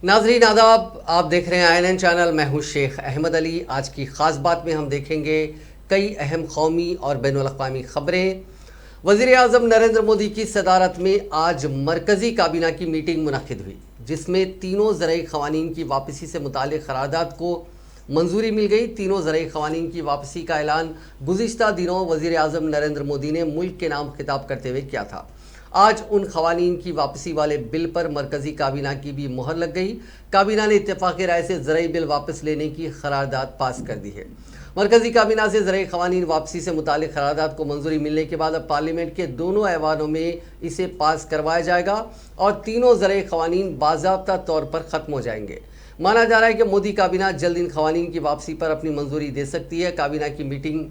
नाजरीन आदाब, आप देख रहे हैं INN चैनल। मैं हूं शेख अहमद अली। आज की ख़ास बात में हम देखेंगे कई अहम कौमी और बैनुल-अक़वामी ख़बरें। वज़ीर-ए-आज़म नरेंद्र मोदी की सदारत में आज मरकज़ी काबीना की मीटिंग मुनक़िद हुई, जिसमें तीनों ज़रई क़वानीन की वापसी से मुताल्लिक़ क़रारदाद को मंजूरी मिल गई। तीनों ज़रई क़वानीन की वापसी का ऐलान गुज़िश्ता दिनों वज़ीर-ए-आज़म नरेंद्र मोदी ने मुल्क के नाम खिताब करते हुए किया था। आज उन क़वानीन की वापसी वाले बिल पर मरकज़ी काबीना की भी मोहर लग गई। काबीना ने इत्तेफ़ाक़ी राय से ज़रई बिल वापस लेने की क़रारदाद पास कर दी है। मरकज़ी काबीना से ज़रई क़वानीन वापसी से मुताल्लिक़ क़रारदाद को मंजूरी मिलने के बाद अब पार्लियामेंट के दोनों ऐवानों में इसे पास करवाया जाएगा और तीनों ज़रई क़वानीन बाज़ाब्ता तौर पर ख़त्म हो जाएंगे। माना जा रहा है कि मोदी काबीना जल्द इन क़वानीन की वापसी पर अपनी मंजूरी दे सकती है। काबीना की मीटिंग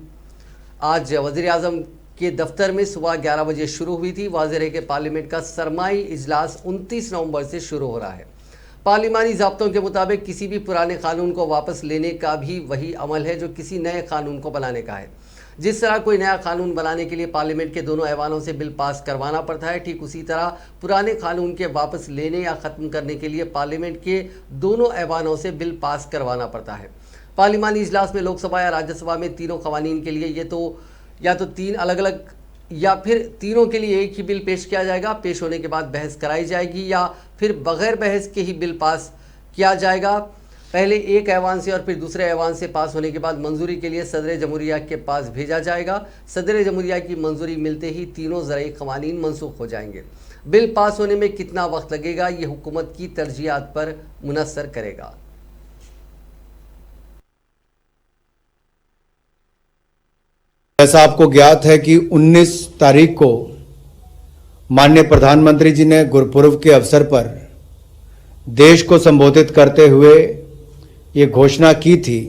आज वज़ीर-ए-आज़म के दफ्तर में सुबह 11 बजे शुरू हुई थी। वाज़ेह है कि पार्लियामेंट का सरमाई इजलास 29 नवंबर से शुरू हो रहा है। पार्लिमानी ज़ाब्तों के मुताबिक किसी भी पुराने कानून को वापस लेने का भी वही अमल है जो किसी नए कानून को बनाने का है। जिस तरह कोई नया कानून बनाने के लिए पार्लियामेंट के दोनों ऐवानों से बिल पास करवाना पड़ता है, ठीक उसी तरह पुराने कानून के वापस लेने या ख़त्म करने के लिए पार्लियामेंट के दोनों ऐवानों से बिल पास करवाना पड़ता है। पार्लिमानी इजलास में लोकसभा या राज्यसभा में तीनों क़वानीन के लिए या तो तीन अलग अलग या फिर तीनों के लिए एक ही बिल पेश किया जाएगा। पेश होने के बाद बहस कराई जाएगी या फिर बगैर बहस के ही बिल पास किया जाएगा। पहले एक ऐवान से और फिर दूसरे ऐवान से पास होने के बाद मंजूरी के लिए सदर जमहूरिया के पास भेजा जाएगा। सदर जमहूरिया की मंजूरी मिलते ही तीनों ज़रई क़वानीन मनसूख हो जाएंगे। बिल पास होने में कितना वक्त लगेगा, ये हुकूमत की तरजीहात पर मुनहसर करेगा। ऐसा आपको ज्ञात है कि 19 तारीख को माननीय प्रधानमंत्री जी ने गुरुपुरब के अवसर पर देश को संबोधित करते हुए ये घोषणा की थी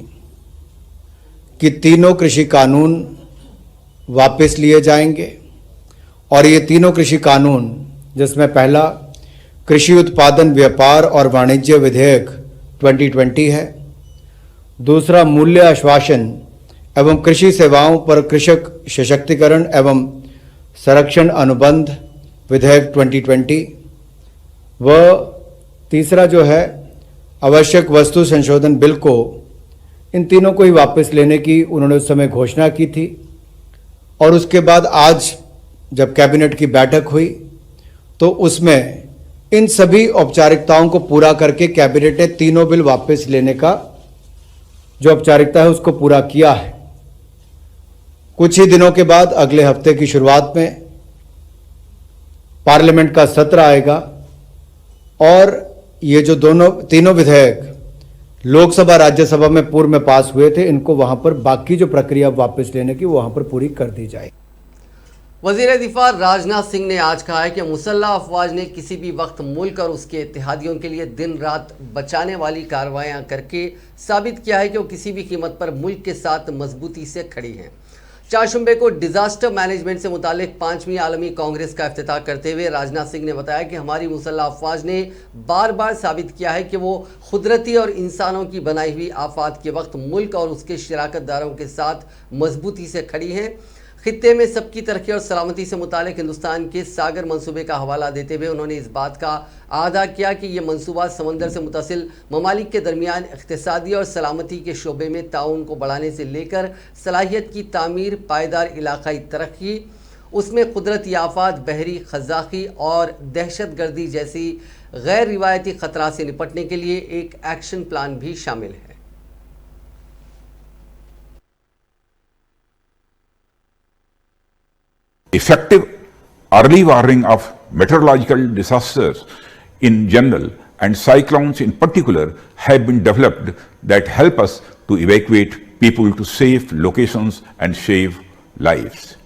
कि तीनों कृषि कानून वापस लिए जाएंगे। और ये तीनों कृषि कानून, जिसमें पहला कृषि उत्पादन व्यापार और वाणिज्य विधेयक 2020 है, दूसरा मूल्य आश्वासन एवं कृषि सेवाओं पर कृषक सशक्तिकरण एवं संरक्षण अनुबंध विधेयक 2020 व तीसरा जो है आवश्यक वस्तु संशोधन बिल को, इन तीनों को ही वापस लेने की उन्होंने उस समय घोषणा की थी। और उसके बाद आज जब कैबिनेट की बैठक हुई तो उसमें इन सभी औपचारिकताओं को पूरा करके कैबिनेट ने तीनों बिल वापस लेने का जो औपचारिकता है उसको पूरा किया है। कुछ ही दिनों के बाद अगले हफ्ते की शुरुआत में पार्लियामेंट का सत्र आएगा और ये जो तीनों विधेयक लोकसभा राज्यसभा में पूर्व में पास हुए थे, इनको वहां पर बाकी जो प्रक्रिया वापस लेने की वहां पर पूरी कर दी जाए। वज़ीर दिफा राजनाथ सिंह ने आज कहा है कि मुसल्लह अफवाज ने किसी भी वक्त मुल्क और उसके इत्तेहादियों के लिए दिन रात बचाने वाली कार्रवाइयाँ करके साबित किया है कि वो किसी भी कीमत पर मुल्क के साथ मजबूती से खड़ी हैं। चारशंबे को डिज़ास्टर मैनेजमेंट से मुतालिक 5वीं आलमी कांग्रेस का इफ्तिताह करते हुए राजनाथ सिंह ने बताया कि हमारी मुसल्लह अफवाज ने बार बार साबित किया है कि वो कुदरती और इंसानों की बनाई हुई आफात के वक्त मुल्क और उसके शराकतदारों के साथ मजबूती से खड़ी हैं। खित्ते में सबकी तरक्की और सलामती से मुतालिक हिंदुस्तान के सागर मंसूबे का हवाला देते हुए उन्होंने इस बात का आदा किया कि ये मंसूबा समंदर से मुतसिल ममालिक के दरमियान इक़्तिसादी और सलामती के शोबे में ताउन को बढ़ाने से लेकर सलाहियत की तामीर, पायदार इलाकाई तरक्की, उसमें कुदरती आफात, बहरी ख़ज़ाक़ी और दहशत गर्दी जैसी गैर रिवायती ख़तरा से निपटने के लिए एक एक्शन प्लान भी शामिल है। Effective early warning of meteorological disasters in general and cyclones in particular have been developed that help us to evacuate people to safe locations and save lives.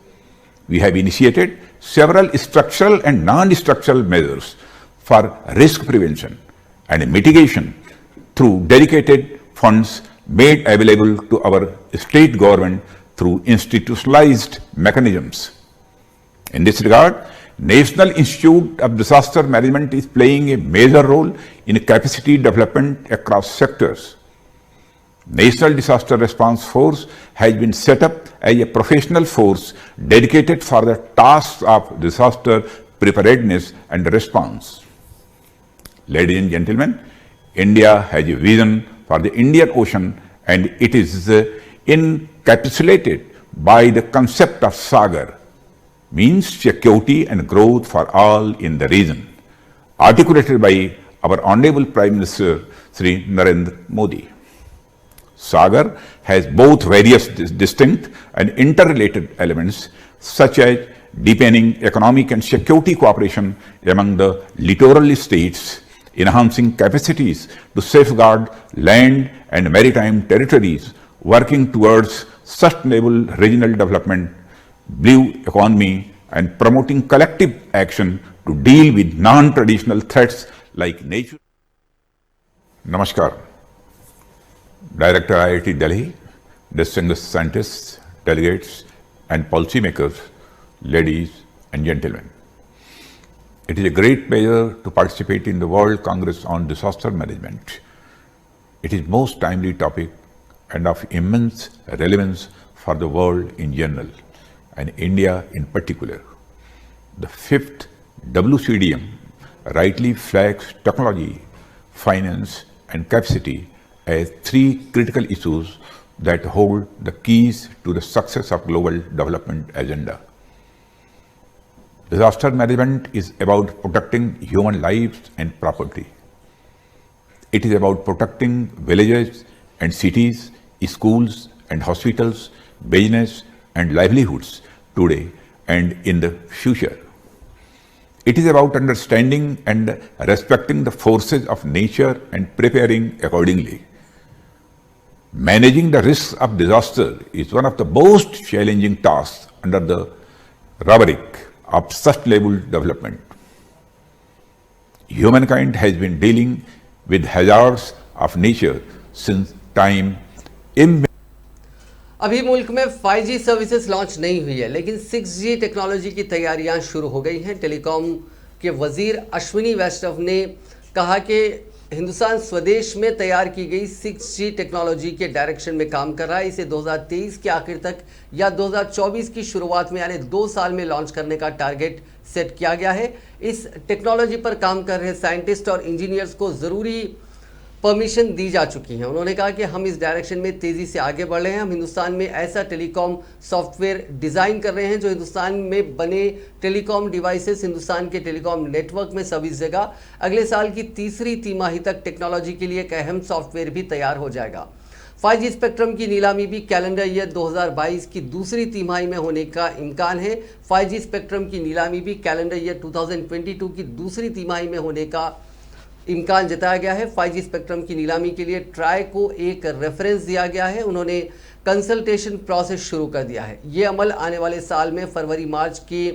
We have initiated several structural and non-structural measures for risk prevention and mitigation through dedicated funds made available to our state government through institutionalized mechanisms. In this regard, National Institute of Disaster Management is playing a major role in capacity development across sectors. National Disaster Response Force has been set up as a professional force dedicated for the tasks of disaster preparedness and response. Ladies and gentlemen, India has a vision for the Indian Ocean, and it is encapsulated by the concept of Sagar, means security and growth for all in the region, articulated by our Honorable Prime Minister Sri Narendra Modi. Sagar has both various distinct and interrelated elements, such as deepening economic and security cooperation among the littoral states, enhancing capacities to safeguard land and maritime territories, working towards sustainable regional development, blue economy, and promoting collective action to deal with non-traditional threats like nature. Namaskar. Director IIT Delhi, distinguished scientists, delegates, and policymakers, ladies and gentlemen. It is a great pleasure to participate in the World Congress on Disaster Management. It is most timely topic and of immense relevance for the world in general and India in particular. The fifth WCDM rightly flags technology, finance, and capacity as three critical issues that hold the keys to the success of global development agenda. Disaster management is about protecting human lives and property. It is about protecting villages and cities, schools and hospitals, business and livelihoods today and in the future. It is about understanding and respecting the forces of nature and preparing accordingly. Managing the risks of disaster is one of the most challenging tasks under the rubric of sustainable development. Humankind has been dealing with hazards of nature since time immemorial. अभी मुल्क में 5G services launch नहीं हुई है, लेकिन 6G technology की तैयारियां शुरू हो गई हैं। टेलीकॉम के वजीर अश्विनी वैष्णव ने कहा कि हिंदुस्तान स्वदेश में तैयार की गई 6G टेक्नोलॉजी के डायरेक्शन में काम कर रहा है। इसे 2023 के आखिर तक या 2024 की शुरुआत में यानी 2 साल में लॉन्च करने का टारगेट सेट किया गया है। इस टेक्नोलॉजी पर काम कर रहे साइंटिस्ट और इंजीनियर्स को ज़रूरी परमिशन दी जा चुकी है। उन्होंने कहा कि हम इस डायरेक्शन में तेज़ी से आगे बढ़ रहे हैं। हम हिंदुस्तान में ऐसा टेलीकॉम सॉफ्टवेयर डिज़ाइन कर रहे हैं जो हिंदुस्तान में बने टेलीकॉम डिवाइसेस हिंदुस्तान के टेलीकॉम नेटवर्क में सर्विस देगा। अगले साल की तीसरी तिमाही तक टेक्नोलॉजी के लिए एक अहम सॉफ्टवेयर भी तैयार हो जाएगा। 5G स्पेक्ट्रम की नीलामी भी कैलेंडर ईयर 2022 की दूसरी तिमाही में होने का इम्कान है। 5G स्पेक्ट्रम की नीलामी भी कैलेंडर ईयर 2022 की दूसरी तिमाही में होने का इम्कान जताया गया है। 5G स्पेक्ट्रम की नीलामी के लिए ट्राई को एक रेफरेंस दिया गया है। उन्होंने कंसल्टेशन प्रोसेस शुरू कर दिया है। ये अमल आने वाले साल में फरवरी-मार्च की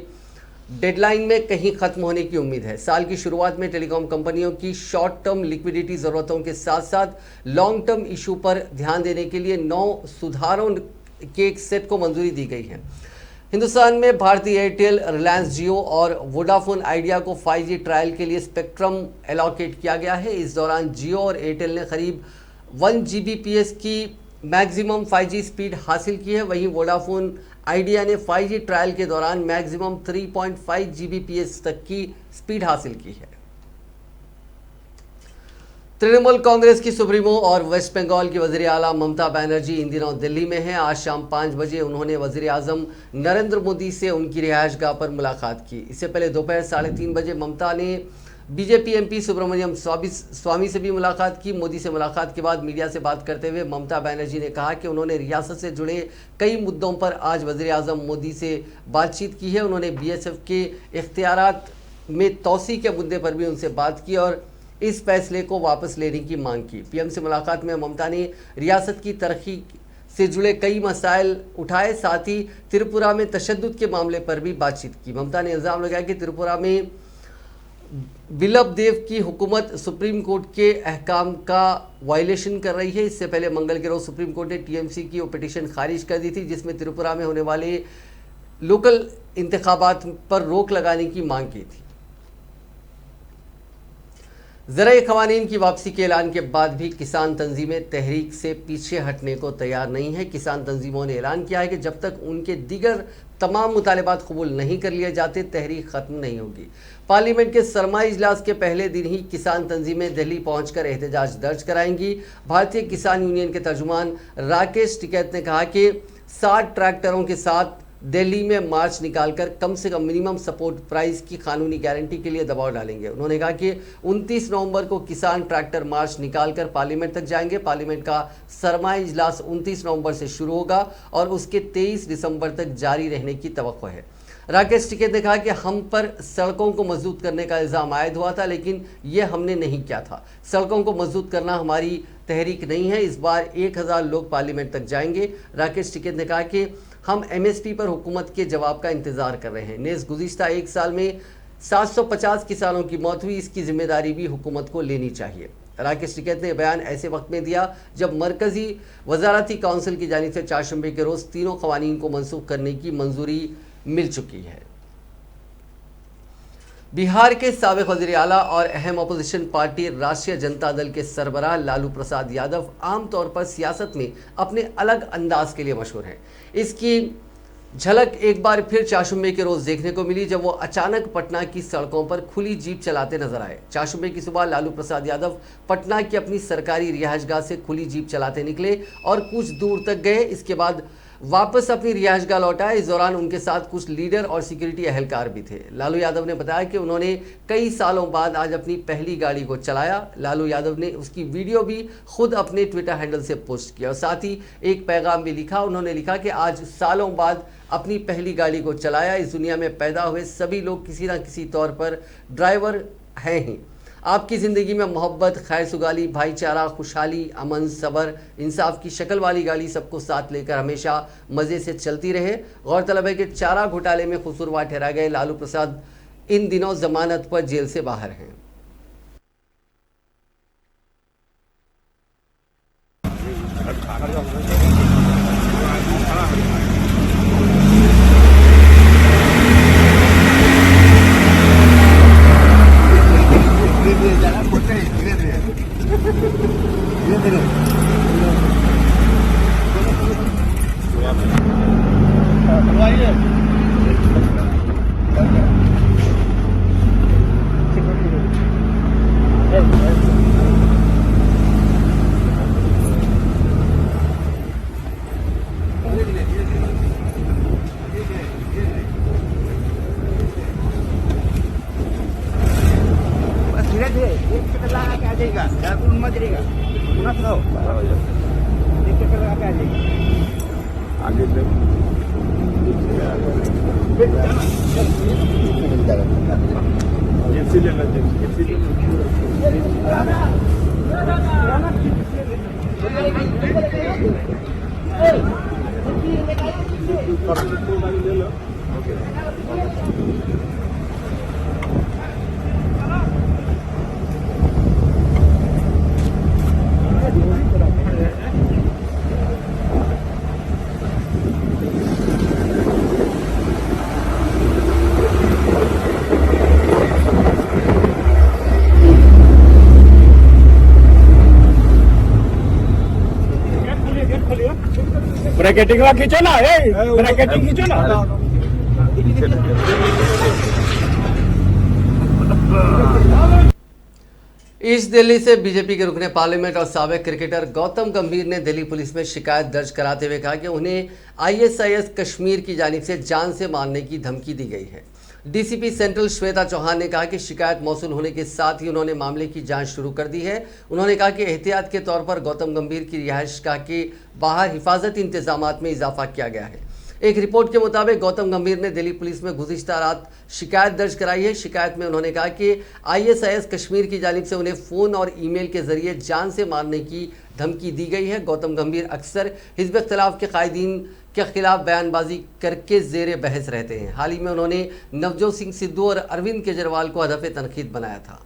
डेडलाइन में कहीं ख़त्म होने की उम्मीद है। साल की शुरुआत में टेलीकॉम कंपनियों की शॉर्ट टर्म लिक्विडिटी ज़रूरतों के साथ साथ लॉन्ग टर्म इशू पर ध्यान देने के लिए 9 सुधारों के एक सेट को मंजूरी दी गई है। हिंदुस्तान में भारती एयरटेल, रिलायंस जियो और वोडाफोन आइडिया को 5G ट्रायल के लिए स्पेक्ट्रम एलोकेट किया गया है। इस दौरान जियो और एयरटेल ने करीब 1 Gbps की मैक्सिमम 5G स्पीड हासिल की है। वहीं वोडाफोन आइडिया ने 5G ट्रायल के दौरान मैक्सिमम 3.5 Gbps तक की स्पीड हासिल की है। तृणमूल कांग्रेस की सुप्रीमो और वेस्ट बंगाल की वज़ीर आला ममता बनर्जी इन दिनों दिल्ली में हैं। आज शाम 5 बजे उन्होंने वज़ीर आज़म नरेंद्र मोदी से उनकी रिहायशगाह पर मुलाकात की। इससे पहले दोपहर 3:30 बजे ममता ने बीजेपी एमपी सुब्रमण्यम स्वामी से भी मुलाकात की। मोदी से मुलाकात के बाद मीडिया से बात करते हुए ममता बनर्जी ने कहा कि उन्होंने रियासत से जुड़े कई मुद्दों पर आज वज़ीर आज़म मोदी से बातचीत की है। उन्होंने BSF के इख्तियारात में तोसी के मुद्दे पर भी उनसे बात की और इस फैसले को वापस लेने की मांग की। पीएम से मुलाकात में ममता ने रियासत की तरक्की से जुड़े कई मसाइल उठाए, साथ ही त्रिपुरा में तशद्दुद के मामले पर भी बातचीत की। ममता ने इल्ज़ाम लगाया कि त्रिपुरा में बिप्लब देब की हुकूमत सुप्रीम कोर्ट के अहकाम का वायलेशन कर रही है। इससे पहले मंगल के रोज सुप्रीम कोर्ट ने TMC की वो पिटीशन खारिज कर दी थी जिसमें त्रिपुरा में होने वाले लोकल इंतखाबात पर रोक लगाने की मांग की थी। ज़राए ख़वानीन की वापसी के ऐलान के बाद भी किसान तंजीमें तहरीक से पीछे हटने को तैयार नहीं है। किसान तंजीमों ने ऐलान किया है कि जब तक उनके दीगर तमाम मुतालिबात कबूल नहीं कर लिए जाते, तहरीक ख़त्म नहीं होगी। पार्लियामेंट के सरमाई इजलास के पहले दिन ही किसान तंजीमें दिल्ली पहुंचकर एहतजाज दर्ज कराएंगी। भारतीय किसान यूनियन के तर्जुमान राकेश टिकैत ने कहा कि 60 ट्रैक्टरों के साथ दिल्ली में मार्च निकालकर कम से कम मिनिमम सपोर्ट प्राइस की कानूनी गारंटी के लिए दबाव डालेंगे। उन्होंने कहा कि 29 नवंबर को किसान ट्रैक्टर मार्च निकालकर पार्लियामेंट तक जाएंगे। पार्लियामेंट का सरमाई इजलास 29 नवंबर से शुरू होगा और उसके 23 दिसंबर तक जारी रहने की तवक्को है। राकेश टिकैत ने कहा कि हम पर सड़कों को मजबूत करने का इल्ज़ाम आयद हुआ था, लेकिन ये हमने नहीं किया था। सड़कों को मजबूत करना हमारी तहरीक नहीं है। इस बार 1000 लोग पार्लियामेंट तक जाएंगे। राकेश टिकैत ने कहा कि हम MSP पर हुकूमत के जवाब का इंतजार कर रहे हैं। नेज़ गुज़िश्ता एक साल में 750 किसानों की मौत हुई, इसकी जिम्मेदारी भी हुकूमत को लेनी चाहिए। राकेश टिकैत ने बयान ऐसे वक्त में दिया जब मरकजी वजारती काउंसिल की जानिब से चारशंबे के रोज़ तीनों कवानीन को मनसूख करने की मंजूरी मिल चुकी है। बिहार के साबिक वज़ीर आला और अहम अपोजिशन पार्टी राष्ट्रीय जनता दल के सरबराह लालू प्रसाद यादव आमतौर पर सियासत में अपने अलग अंदाज के लिए मशहूर हैं। इसकी झलक एक बार फिर चारशंबे के रोज़ देखने को मिली जब वो अचानक पटना की सड़कों पर खुली जीप चलाते नजर आए। चारशंबे की सुबह लालू प्रसाद यादव पटना की अपनी सरकारी रिहायशगाह से खुली जीप चलाते निकले और कुछ दूर तक गए। इसके बाद वापस अपनी रिहायशगाह लौटाए। इस दौरान उनके साथ कुछ लीडर और सिक्योरिटी अहलकार भी थे। लालू यादव ने बताया कि उन्होंने कई सालों बाद आज अपनी पहली गाड़ी को चलाया। लालू यादव ने उसकी वीडियो भी खुद अपने ट्विटर हैंडल से पोस्ट किया और साथ ही एक पैगाम भी लिखा। उन्होंने लिखा कि आज सालों बाद अपनी पहली गाड़ी को चलाया। इस दुनिया में पैदा हुए सभी लोग किसी न किसी तौर पर ड्राइवर हैं ही। आपकी ज़िंदगी में मोहब्बत, खैर सुगाली, भाईचारा, खुशहाली, अमन, सब्र, इंसाफ की शक्ल वाली गाड़ी सबको साथ लेकर हमेशा मज़े से चलती रहे। गौरतलब है कि चारा घोटाले में कसूरवार ठहराए गए लालू प्रसाद इन दिनों जमानत पर जेल से बाहर हैं। ब्रैकेटिंग खींचो ना, ब्रैकेटिंग खींचो ना। ईस्ट दिल्ली से बीजेपी के रुकने पार्लियामेंट और साबिक क्रिकेटर गौतम गंभीर ने दिल्ली पुलिस में शिकायत दर्ज कराते हुए कहा कि उन्हें ISIS कश्मीर की जानिब से जान से मारने की धमकी दी गई है। DCP सेंट्रल श्वेता चौहान ने कहा कि शिकायत मौसूल होने के साथ ही उन्होंने मामले की जांच शुरू कर दी है। उन्होंने कहा कि एहतियात के तौर पर गौतम गंभीर की रिहायशगाह के बाहर हिफाजती इंतजामात में इजाफा किया गया है। एक रिपोर्ट के मुताबिक गौतम गंभीर ने दिल्ली पुलिस में गुज़िश्ता रात शिकायत दर्ज कराई है। शिकायत में उन्होंने कहा कि ISIS कश्मीर की जानिब से उन्हें फ़ोन और ईमेल के जरिए जान से मारने की धमकी दी गई है। गौतम गंभीर अक्सर हिज़्ब इख्तिलाफ के कायदीन के खिलाफ बयानबाजी करके ज़ेर बहस रहते हैं। हाल ही में उन्होंने नवजोत सिंह सिद्धू और अरविंद केजरीवाल को हदफ तनकीद बनाया था।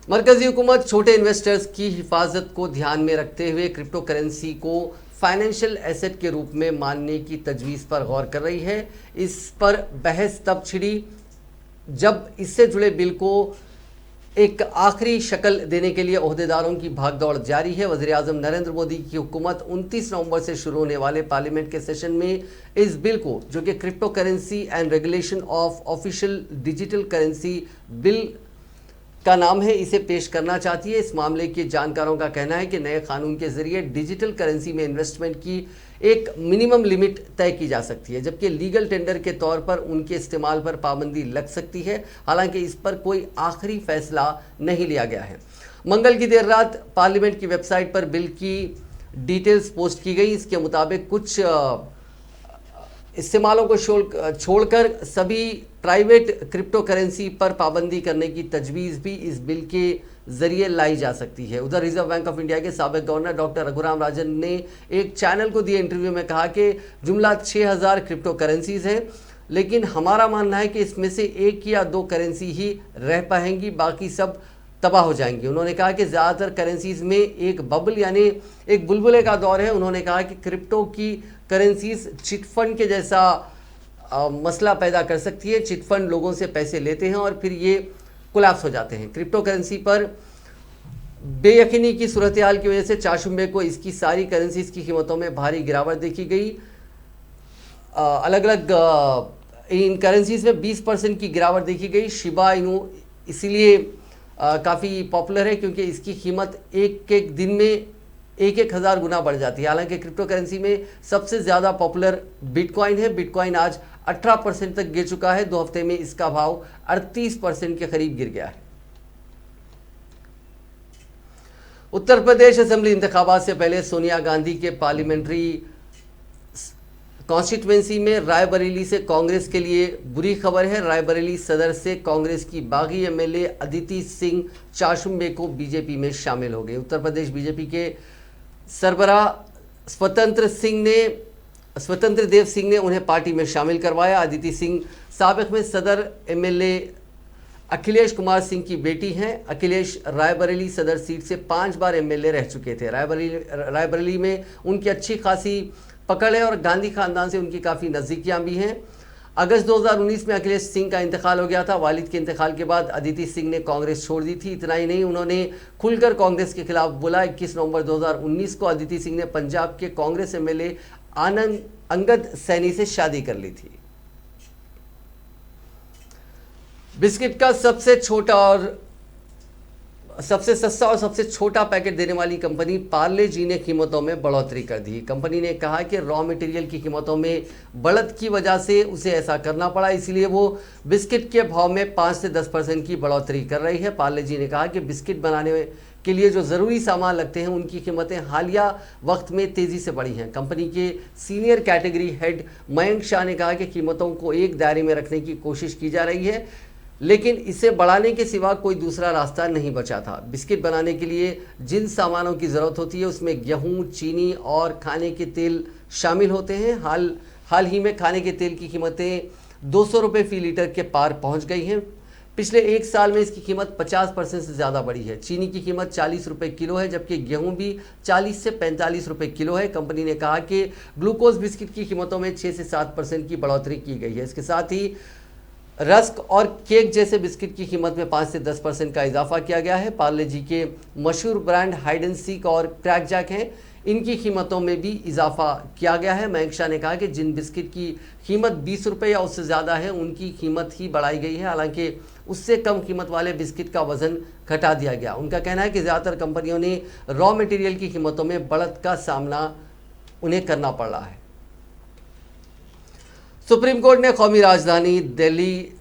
मरकजी हुकूमत छोटे इन्वेस्टर्स की हिफाजत को ध्यान में रखते हुए क्रिप्टो करेंसी को फाइनेंशियल एसेट के रूप में मानने की तजवीज़ पर गौर कर रही है। इस पर बहस तब छिड़ी जब इससे जुड़े बिल को एक आखिरी शक्ल देने के लिए ओहदेदारों की भागदौड़ जारी है। वज़ीर-ए-आज़म नरेंद्र मोदी की हुकूमत 29 नवंबर से शुरू होने वाले पार्लियामेंट के सेशन में इस बिल को, जो कि crypto currency and regulation of official digital currency bill का नाम है, इसे पेश करना चाहती है। इस मामले के जानकारों का कहना है कि नए कानून के जरिए डिजिटल करेंसी में इन्वेस्टमेंट की एक मिनिमम लिमिट तय की जा सकती है, जबकि लीगल टेंडर के तौर पर उनके इस्तेमाल पर पाबंदी लग सकती है। हालांकि इस पर कोई आखिरी फैसला नहीं लिया गया है। मंगल की देर रात पार्लियामेंट की वेबसाइट पर बिल की डिटेल्स पोस्ट की गई। इसके मुताबिक कुछ इस्तेमालों को छोड़कर सभी प्राइवेट क्रिप्टो करेंसी पर पाबंदी करने की तजवीज़ भी इस बिल के जरिए लाई जा सकती है। उधर रिजर्व बैंक ऑफ इंडिया के साबिक गवर्नर डॉक्टर रघुराम राजन ने एक चैनल को दिए इंटरव्यू में कहा कि जुमला 6000 क्रिप्टो करेंसीज हैं, लेकिन हमारा मानना है कि इसमें से 1 या 2 करेंसी ही रह पाएंगी, बाकी सब तबाह हो जाएंगी। उन्होंने कहा कि ज़्यादातर करेंसीज में एक बबल यानी एक बुलबुले का दौर है। उन्होंने कहा कि क्रिप्टो की करेंसीज चिटफंड के जैसा मसला पैदा कर सकती है। चिटफंड लोगों से पैसे लेते हैं और फिर ये कोलैप्स हो जाते हैं। क्रिप्टो करेंसी पर बेयकीनी की सूरत हाल की वजह से चाशुम्बे को इसकी सारी करेंसीज की कीमतों में भारी गिरावट देखी गई। अलग अलग इन करेंसीज में 20% की गिरावट देखी गई। शिबा इनू इसीलिए काफ़ी पॉपुलर है क्योंकि इसकी कीमत एक दिन में 1,000 गुना बढ़ जाती है। हालांकि क्रिप्टो करेंसी में सबसे ज़्यादा पॉपुलर बिटकॉइन है। बिटकॉइन आज 18% तक गिर चुका है। 2 हफ्ते में इसका भाव 38% के करीब गिर गया है। उत्तर प्रदेश असेंबली इंतखाबात से पहले सोनिया गांधी के पार्लियामेंट्री कॉन्स्टिट्यूएंसी में रायबरेली से कांग्रेस के लिए बुरी खबर है। रायबरेली सदर से कांग्रेस की बागी एमएलए अदिति सिंह चाशुम्बे को बीजेपी में शामिल हो गए। उत्तर प्रदेश बीजेपी के सरबराह स्वतंत्र देव सिंह ने उन्हें पार्टी में शामिल करवाया। अदिति सिंह साबिक में सदर एमएलए अखिलेश कुमार सिंह की बेटी हैं। अखिलेश रायबरेली सदर सीट से 5 बार एमएलए रह चुके थे। रायबरेली में उनकी अच्छी खासी पकड़ है और गांधी खानदान से उनकी काफ़ी नज़दीकियाँ भी हैं। अगस्त 2019 में अखिलेश सिंह का इंतकाल हो गया था। वालिद के इंतकाल के बाद अदिति सिंह ने कांग्रेस छोड़ दी थी। इतना ही नहीं, उन्होंने खुलकर कांग्रेस के खिलाफ बोला। 21 नवंबर 2019 को अदिति सिंह ने पंजाब के कांग्रेस एमएलए अंगद सैनी से शादी कर ली थी। बिस्किट का सबसे सस्ता और सबसे छोटा पैकेट देने वाली कंपनी पार्ले जी ने कीमतों में बढ़ोतरी कर दी। कंपनी ने कहा कि रॉ मटेरियल की कीमतों में बढ़त की वजह से उसे ऐसा करना पड़ा, इसलिए वो बिस्किट के भाव में 5 से 10% की बढ़ोतरी कर रही है। पार्ले जी ने कहा कि बिस्किट बनाने के लिए जो ज़रूरी सामान लगते हैं उनकी कीमतें हालिया वक्त में तेज़ी से बढ़ी हैं। कंपनी के senior category head Mayank Shah ने कहा कि कीमतों को एक दायरे में रखने की कोशिश की जा रही है, लेकिन इसे बढ़ाने के सिवा कोई दूसरा रास्ता नहीं बचा था। बिस्किट बनाने के लिए जिन सामानों की ज़रूरत होती है उसमें गेहूं, चीनी और खाने के तेल शामिल होते हैं। हाल ही में खाने के तेल की कीमतें 200 रुपये फी लीटर के पार पहुंच गई हैं। पिछले 1 साल में इसकी कीमत 50% से ज़्यादा बढ़ी है। चीनी की कीमत 40 रुपये किलो है, जबकि गेहूं भी 40 से 45 रुपये किलो है। कंपनी ने कहा कि ग्लूकोज बिस्किट की कीमतों में 6 से 7% की बढ़ोतरी की गई है। इसके साथ ही रस्क और केक जैसे बिस्किट की कीमत में 5 से 10% का इजाफा किया गया है। पार्ले जी के मशहूर ब्रांड हाइड एंड सीक और क्रैक जैक हैं, इनकी कीमतों में भी इजाफा किया गया है। मयंक शाह ने कहा कि जिन बिस्किट की कीमत 20 रुपये या उससे ज़्यादा है उनकी कीमत ही बढ़ाई गई है। हालांकि उससे कम कीमत वाले बिस्किट का वज़न घटा दिया गया। उनका कहना है कि ज़्यादातर कंपनियों ने रॉ मटेरियल की कीमतों में बढ़त का सामना उन्हें करना पड़ रहा है। सुप्रीम कोर्ट ने कौमी राजधानी दिल्ली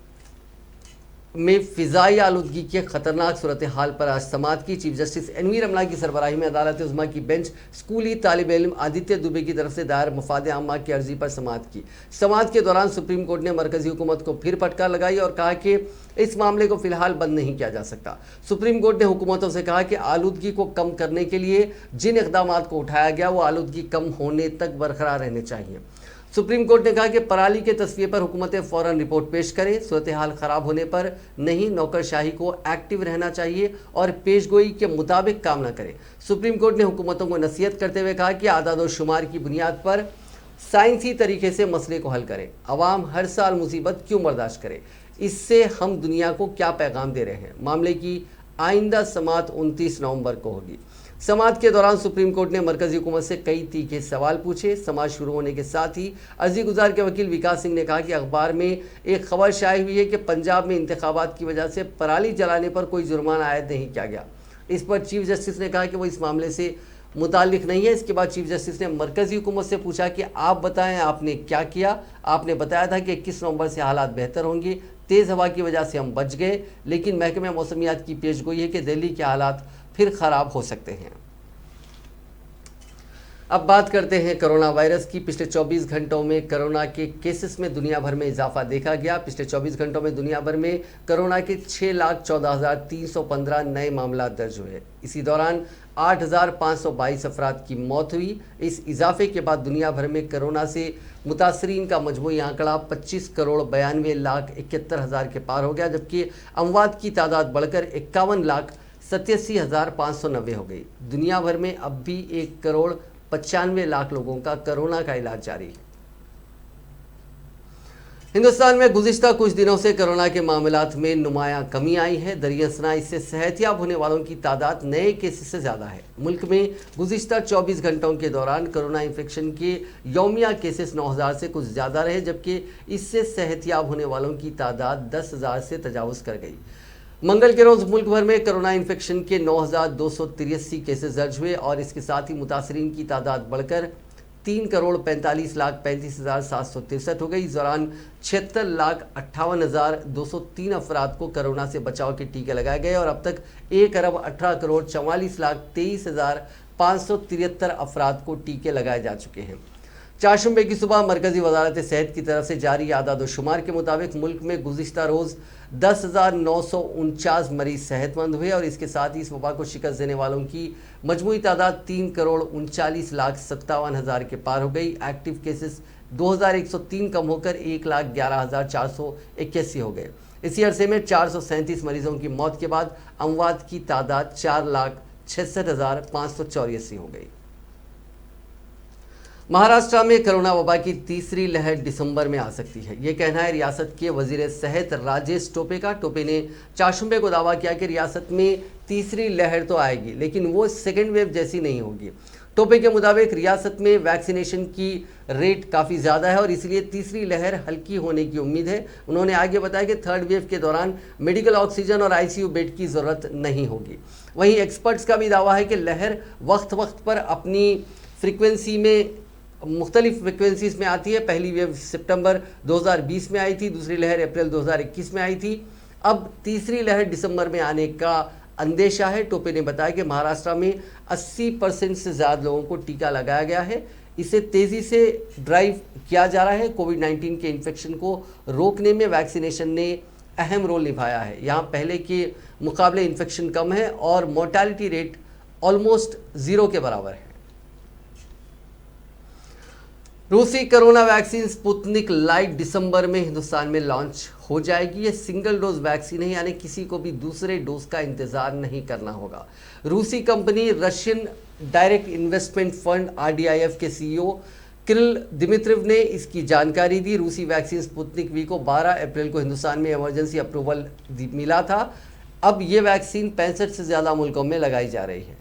में फ़िज़ाई आलूदगी के खतरनाक सूरत हाल पर आज समाअत की। चीफ जस्टिस एनवी रमना की सरबराही में अदालत उज़्मा की बेंच स्कूली तालिब इल्म आदित्य दुबे की तरफ से दायर मफाद आम्मा की अर्जी पर समाअत की। समाअत के दौरान सुप्रीम कोर्ट ने मरकज़ी हुकूमत को फिर फटकार लगाई और कहा कि इस मामले को फिलहाल बंद नहीं किया जा सकता। सुप्रीम कोर्ट ने हुकूमतों से कहा कि आलूदगी को कम करने के लिए जिन इक़दाम को उठाया गया वो आलूदगी कम होने तक बरकरार रहने चाहिए। सुप्रीम कोर्ट ने कहा कि पराली के तस्वीर पर हुकूमतें फ़ौरन रिपोर्ट पेश करें। सूरत हाल ख़राब होने पर नहीं, नौकरशाही को एक्टिव रहना चाहिए और पेशगोई के मुताबिक काम न करें। सुप्रीम कोर्ट ने हुकूमतों को नसीहत करते हुए कहा कि आदाद व शुमार की बुनियाद पर साइंसी तरीके से मसले को हल करें। अवाम हर साल मुसीबत क्यों बर्दाश्त करे, इससे हम दुनिया को क्या पैगाम दे रहे हैं। मामले की आइंदा समाअत 29 नवंबर को होगी। समाअत के दौरान सुप्रीम कोर्ट ने मरकजी हुकूमत से कई तीखे सवाल पूछे। समाअत शुरू होने के साथ ही अर्जी गुजार के वकील विकास सिंह ने कहा कि अखबार में एक खबर शाये हुई है कि पंजाब में इंतखाबात की वजह से पराली जलाने पर कोई जुर्माना आयद नहीं किया गया। इस पर चीफ जस्टिस ने कहा कि वो इस मामले से मुताल्लिक नहीं है। इसके बाद चीफ जस्टिस ने मरकजी हुकूमत से पूछा कि आप बताएं आपने क्या किया। आपने बताया था कि 21 नवंबर से हालात बेहतर होंगे, तेज़ हवा की वजह से हम बच गए, लेकिन महकमे मौसमियात की पेशगोई है कि दिल्ली के हालात फिर ख़राब हो सकते हैं। अब बात करते हैं कोरोना वायरस की। पिछले 24 घंटों में कोरोना के केसेस में दुनिया भर में इजाफा देखा गया। पिछले 24 घंटों में दुनिया भर में कोरोना के 6,14,315 नए मामला दर्ज हुए। इसी दौरान 8,522 अफराद की मौत हुई। इस इजाफे के बाद दुनिया भर में कोरोना से मुतासरीन का मजमूई आंकड़ा 25,92,71,000 के पार हो गया, जबकि अमवात की तादाद बढ़कर 51,87,590 हो गई। दुनिया भर में अब भी 1,95,00,000 लोगों का कोरोना का इलाज जारी है। हिंदुस्तान में गुज़िश्ता कुछ दिनों से कोरोना के मामलात में नुमायां कमी आई है। दरियासना इससे सेहतियाब होने वालों की तादाद नए केसेस से ज़्यादा है। मुल्क में गुज़िश्ता 24 घंटों के दौरान कोरोना इन्फेक्शन के यौमिया केसेस 9,000 से कुछ ज़्यादा रहे, जबकि इससे सेहतियाब होने वालों की तादाद 10,000 से तजावुज़ कर गई। मंगल के रोज़ मुल्क भर में कोरोना इन्फेक्शन के 9,283 केसेस दर्ज हुए और इसके साथ ही मुतासरीन की तादाद बढ़कर 3,45,35,763 हो गई। इस दौरान 76,58,203 अफराद को कोरोना से बचाव के टीके लगाए गए और अब तक 1,18,44,43,573 अफराद को टीके लगाए जा चुके हैं। चारशंबे की सुबह मरकजी वजारत सेहत की तरफ से जारी आदाद-ओ-शुमार के मुताबिक मुल्क में गुज़िश्ता रोज़ 10,949 मरीज सेहतमंद हुए और इसके साथ ही इस वबा को शिकस्त देने वालों की मजमूई तादाद 3,39,57,000 के पार हो गई। एक्टिव केसेस 2,103 कम होकर 1,11,481 हो गए। इसी अरसे में 437 मरीजों की मौत के बाद अमवात की तादाद 4,66,584 हो गई। महाराष्ट्र में कोरोना वबा की तीसरी लहर दिसंबर में आ सकती है, ये कहना है रियासत के वजीर सेहत राजेश टोपे का। टोपे ने चारशंबे को दावा किया कि रियासत में तीसरी लहर तो आएगी, लेकिन वो सेकेंड वेव जैसी नहीं होगी। टोपे के मुताबिक रियासत में वैक्सीनेशन की रेट काफ़ी ज़्यादा है और इसलिए तीसरी लहर हल्की होने की उम्मीद है। उन्होंने आगे बताया कि थर्ड वेव के दौरान मेडिकल ऑक्सीजन और ICU बेड की ज़रूरत नहीं होगी। वहीं एक्सपर्ट्स का भी दावा है कि लहर वक्त वक्त पर अपनी फ्रिक्वेंसी में मुख्तलिफ फ्रिक्वेंसीज में आती है। पहली वेव सितंबर 2020 में आई थी, दूसरी लहर अप्रैल 2021 में आई थी। अब तीसरी लहर दिसंबर में आने का अंदेशा है। टोपे ने बताया कि महाराष्ट्र में 80% से ज़्यादा लोगों को टीका लगाया गया है। इसे तेज़ी से ड्राइव किया जा रहा है। कोविड-19 के इन्फेक्शन को रोकने में वैक्सीनेशन ने अहम रोल निभाया है। यहाँ पहले के मुकाबले इन्फेक्शन कम है और मोर्टालिटी रेट ऑलमोस्ट 0 के बराबर है। रूसी कोरोना वैक्सीन स्पुतनिक लाइट दिसंबर में हिंदुस्तान में लॉन्च हो जाएगी। ये सिंगल डोज वैक्सीन है, यानी किसी को भी दूसरे डोज का इंतजार नहीं करना होगा। रूसी company Russian direct investment fund RDIF के CEO किरिल दिमित्रिव ने इसकी जानकारी दी। रूसी वैक्सीन स्पुतनिक वी को 12 अप्रैल को हिंदुस्तान में इमरजेंसी अप्रूवल मिला था। अब ये वैक्सीन 65 से ज़्यादा मुल्कों में लगाई जा रही है।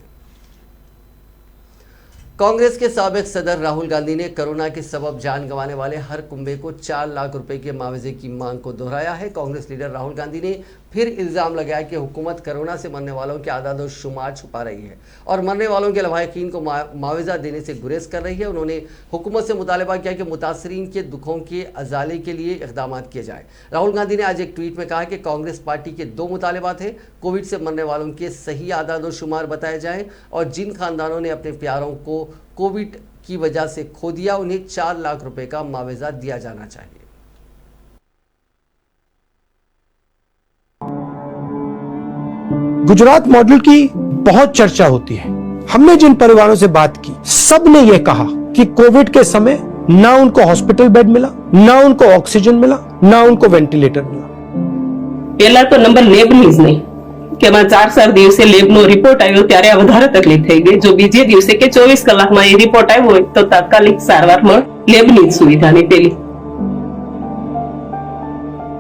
कांग्रेस के साबिक सदर राहुल गांधी ने कोरोना के सबब जान गंवाने वाले हर कुंबे को 4 लाख रुपए के मुआवजे की मांग को दोहराया है। कांग्रेस लीडर राहुल गांधी ने फिर इल्ज़ाम लगाया कि हुकूमत कोरोना से मरने वालों के आदाद-ओ-शुमार छुपा रही है और मरने वालों के लवाहिकीन को मुआवजा देने से गुरेज कर रही है। उन्होंने हुकूमत से मुतालबा किया कि मुतासरीन के दुखों के अजाले के लिए इक़दाम किए जाएँ। राहुल गांधी ने आज एक ट्वीट में कहा कि कांग्रेस पार्टी के 2 मुतालबा थे। कोविड से मरने वालों के सही आदाद-ओ-शुमार बताए जाएँ और जिन खानदानों ने अपने प्यारों को कोविड की वजह से खो दिया उन्हें 4 लाख रुपए का मुआवजा दिया जाना चाहिए। गुजरात मॉडल की बहुत चर्चा होती है। हमने जिन परिवारों से बात की, सब ने यह कहा कि कोविड के समय ना उनको हॉस्पिटल बेड मिला, ना उनको ऑक्सीजन मिला, ना उनको वेंटिलेटर मिला। પેલા તો નંબર લેબની જ નહીં કે માં 4 દિવસે લેબનો રિપોર્ટ આવ્યો ત્યારે આ વધારે તકલીફ થઈ ગઈ। જો બીજે દિવસે કે 24 કલાકમાં એ રિપોર્ટ આવ્યો હોય તો તાત્કાલિક સારવારમાં લેબની જ સુવિધા નહીં પેલી।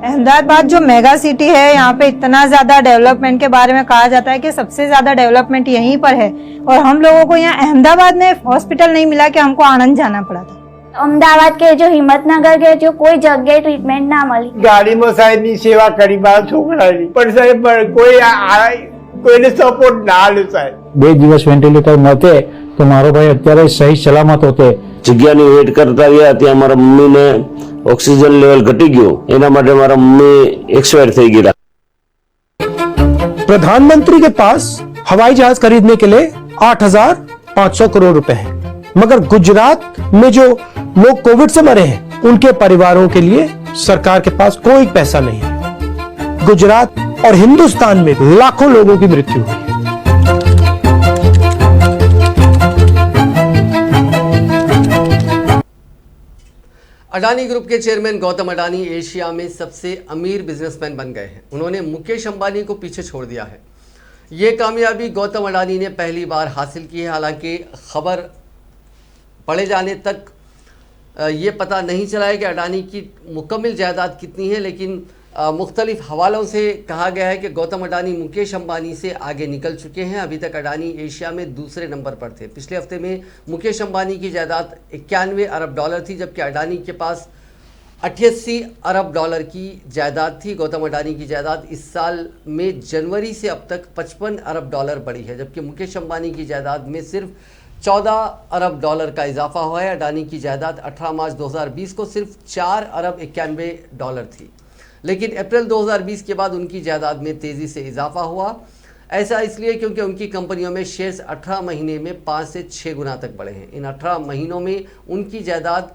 अहमदाबाद जो मेगा सिटी है, यहाँ पे इतना ज्यादा डेवलपमेंट के बारे में कहा जाता है कि सबसे ज्यादा डेवलपमेंट यहीं पर है, और हम लोगों को यहाँ अहमदाबाद में हॉस्पिटल नहीं मिला कि हमको आनंद जाना पड़ा था। અમદાવાદ કે જો હિંમતનગર કે જો કોઈ જગ્યાએ ટ્રીટમેન્ટ ના મળી. ગાડીમાં સાહેબની સેવા કરી મારા છોકરાની, પણ સાહેબ કોઈને સપોર્ટ ના આલ્યો સાહેબ. 2 દિવસ વેન્ટિલેટર નહોતે તો મારો ભાઈ અત્યારે સહી સલામત હોતે. જગ્યાની વેટ કરતા રહ્યા ત્યાં મારા મમ્મીને ઓક્સિજન લેવલ ઘટી ગયો, એના માટે મારા મમ્મી એક્સપાયર થઈ ગયા. प्रधानमंत्री के पास हवाई जहाज खरीदने के लिए 8,500 करोड़ रुपए हैं, मगर गुजरात में जो लोग कोविड से मरे हैं उनके परिवारों के लिए सरकार के पास कोई पैसा नहीं है। गुजरात और हिंदुस्तान में लाखों लोगों की मृत्यु हुई। अडानी ग्रुप के चेयरमैन गौतम अडानी एशिया में सबसे अमीर बिजनेसमैन बन गए हैं। उन्होंने मुकेश अंबानी को पीछे छोड़ दिया है। ये कामयाबी गौतम अडानी ने पहली बार हासिल की है। हालांकि खबर पढ़े जाने तक ये पता नहीं चला है कि अडानी की मुकम्मल जायदाद कितनी है, लेकिन मुख्तलिफ हवालों से कहा गया है कि गौतम अडानी मुकेश अंबानी से आगे निकल चुके हैं। अभी तक अडानी एशिया में दूसरे नंबर पर थे। पिछले हफ्ते में मुकेश अंबानी की जायदाद 91 अरब डॉलर थी, जबकि अडानी के पास 88 अरब डॉलर की जायदाद थी। गौतम अडानी की जायदाद इस साल में जनवरी से अब तक 55 अरब डॉलर बढ़ी है, जबकि मुकेश अंबानी की जायदाद में सिर्फ 14 अरब डॉलर का इजाफा हुआ है। अडानी की जायदाद 18 मार्च 2020 को सिर्फ 4 अरब 91 डॉलर थी, लेकिन अप्रैल 2020 के बाद उनकी जायदाद में तेज़ी से इजाफा हुआ। ऐसा इसलिए क्योंकि उनकी कंपनियों में शेयर्स 18 महीने में 5 से 6 गुना तक बढ़े हैं। इन 18 महीनों में उनकी जायदाद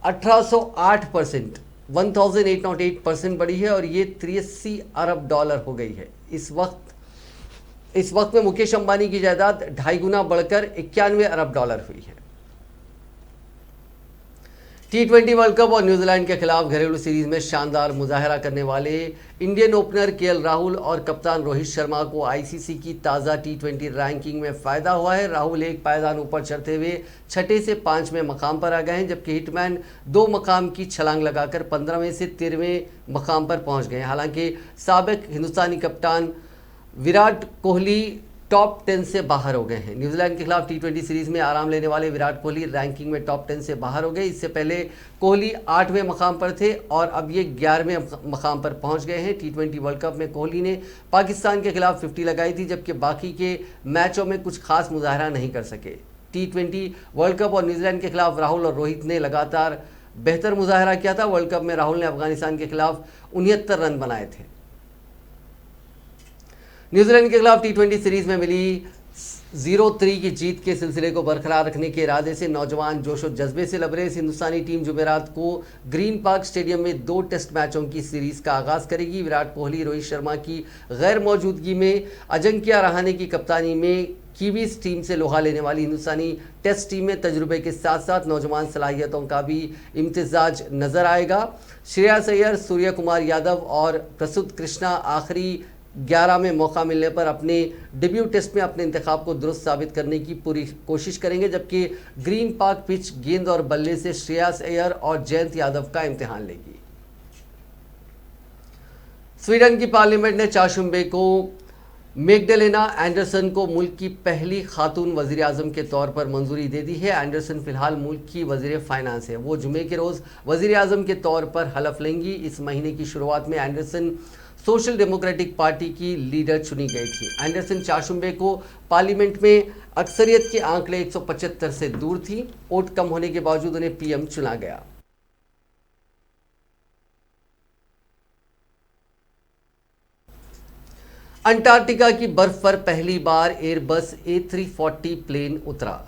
1808% 1808% बढ़ी है और ये 83 अरब डॉलर हो गई है। इस वक्त में मुकेश अंबानी की जायदाद 2.5 गुना बढ़कर 91 अरब डॉलर हुई है। T20 वर्ल्ड कप और न्यूजीलैंड के खिलाफ घरेलू सीरीज में शानदार मुजाहरा करने वाले इंडियन ओपनर केएल राहुल और कप्तान रोहित शर्मा को आईसीसी की ताज़ा T20 रैंकिंग में फ़ायदा हुआ है। राहुल एक पायदान ऊपर चढ़ते हुए 6 से 5वें मकाम पर आ गए हैं, जबकि हिटमैन 2 मकाम की छलांग लगाकर 15वें से 13वें मकाम पर पहुंच गए। हालांकि साबिक हिंदुस्तानी कप्तान विराट कोहली टॉप 10 से बाहर हो गए हैं। न्यूजीलैंड के खिलाफ T20 सीरीज में आराम लेने वाले विराट कोहली रैंकिंग में टॉप 10 से बाहर हो गए। इससे पहले कोहली 8वें मकाम पर थे और अब ये 11वें मकाम पर पहुंच गए हैं। T20 वर्ल्ड कप में कोहली ने पाकिस्तान के खिलाफ 50 लगाई थी, जबकि बाकी के मैचों में कुछ खास मुजाहरा नहीं कर सके। T20 वर्ल्ड कप और न्यूजीलैंड के खिलाफ राहुल और रोहित ने लगातार बेहतर मुजाहरा किया था। वर्ल्ड कप में राहुल ने अफगानिस्तान के खिलाफ 69 रन बनाए थे। न्यूजीलैंड के खिलाफ T20 सीरीज में मिली 0-3 की जीत के सिलसिले को बरकरार रखने के इरादे से नौजवान जोश और जज्बे से लबरेज हिंदुस्तानी टीम जुमेरात को ग्रीन पार्क स्टेडियम में 2 टेस्ट मैचों की सीरीज का आगाज करेगी। विराट कोहली रोहित शर्मा की गैर मौजूदगी में अजिंक्य रहाणे की कप्तानी में कीवीज टीम से लोहा लेने वाली हिंदुस्तानी टेस्ट टीम में तजुर्बे के साथ साथ नौजवान सलाहियतों का भी इम्तिजाज नजर आएगा। श्रेयस अय्यर, सूर्य कुमार यादव और प्रसूत कृष्णा आखिरी 11 में मौका मिलने पर अपने डेब्यू टेस्ट में अपने इंतखाब को दुरुस्त साबित करने की पूरी कोशिश करेंगे, जबकि ग्रीन पार्क पिच गेंद और बल्ले से श्रेयस अय्यर और जयंत यादव का इम्तिहान लेगी। स्वीडन की पार्लियामेंट ने चाशुम्बे को मैग्डलेना एंडरसन को मुल्क की पहली खातून वजीर आजम के तौर पर मंजूरी दे दी है। एंडरसन फिलहाल मुल्क की वजीर फाइनेंस है। वो जुमे के रोज़ वजीर आजम के तौर पर हलफ लेंगी। इस महीने की शुरुआत में एंडरसन सोशल डेमोक्रेटिक पार्टी की लीडर चुनी गई थी। एंडरसन चाशुम्बे को पार्लियामेंट में अक्सरियत के आंकड़े 175 से दूर थी। वोट कम होने के बावजूद उन्हें पीएम चुना गया। अंटार्कटिका की बर्फ पर पहली बार एयरबस A340 प्लेन उतरा।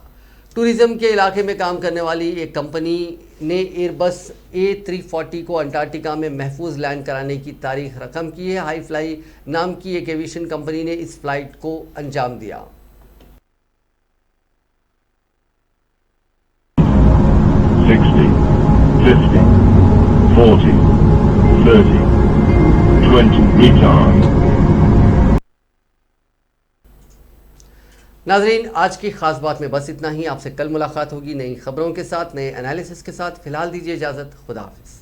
टूरिज्म के इलाके में काम करने वाली एक कंपनी ने एयरबस A340 को अंटार्कटिका में महफूज लैंड कराने की तारीख रकम की है। हाई फ्लाई नाम की एक एविएशन कंपनी ने इस फ्लाइट को अंजाम दिया। नाजरीन, आज की खास बात में बस इतना ही। आपसे कल मुलाकात होगी नई खबरों के साथ, नए एनालिसिस के साथ। फिलहाल दीजिए इजाज़त। खुदा हाफिज़।